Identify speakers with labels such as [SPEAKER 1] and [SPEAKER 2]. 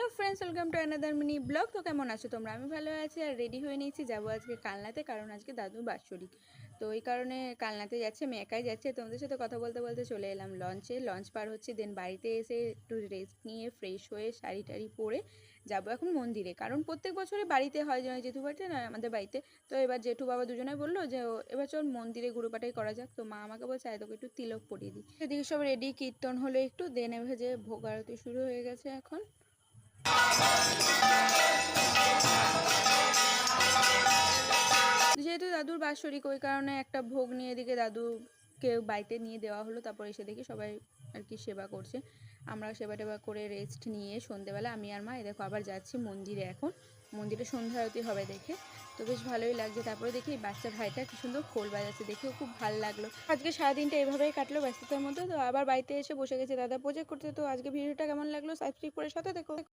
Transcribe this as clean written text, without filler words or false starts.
[SPEAKER 1] Hello friends, welcome to another mini blog. তো কেমন আছো তোমরা? আমি ভালো আছি আর রেডি হয়ে নিয়েছি, যাবো আজকে কালনাতে, কারণ আজকে দাদুর বাৎসরিক। তো এই কারণে কালনাতে যাচ্ছে, আমি একাই যাচ্ছি। তোমাদের সাথে কথা বলতে বলতে চলে এলাম লঞ্চে, লঞ্চ পার হচ্ছে। দেন বাড়িতে এসে একটু রেস্ট নিয়ে ফ্রেশ হয়ে শাড়ি টাড়ি পরে যাবো এখন মন্দিরে, কারণ প্রত্যেক বছরে বাড়িতে হয়, যেন জেঠু বাড়িতে নয় আমাদের বাড়িতে। তো এবার জেঠু বাবা দুজনে বললো যে এবার চল মন্দিরে গুরুপাঠাই করা যাক। তো মা আমাকে বলছে আয় তোকে একটু তিলক পরিয়ে দিই। এদিকে সব রেডি, কীর্তন হলো একটু, দেন ভেজে ভোগ আরতি শুরু হয়ে গেছে এখন। যেহেতু দাদুর বাৎসরিক, ওই কারণে একটা ভোগ নিয়ে এদিকে দাদুকে বাড়িতে নিয়ে দেওয়া হলো। তারপর এসে দেখি সবাই আর কি সেবা করছে। আমরা সেবা টেবা করে রেস্ট নিয়ে সন্ধ্যেবেলা আমি আর মা দেখো আবার যাচ্ছি মন্দিরে। এখন মন্দিরে সন্ধ্যা আরতি হবে দেখে, তো বেশ ভালোই লাগছে। তারপরে দেখি বাচ্চা ভাইটা কি সুন্দর খোল বাজাচ্ছে, দেখেও খুব ভালো লাগলো। আজকে সারাদিনটা এইভাবেই কাটলো ব্যস্ততার মধ্যে। তো আবার বাড়িতে এসে বসে গেছে দাদা প্রজেক্ট করতে। তো আজকে ভিডিওটা কেমন লাগলো সাবস্ক্রাইব করে সাথে দেখো।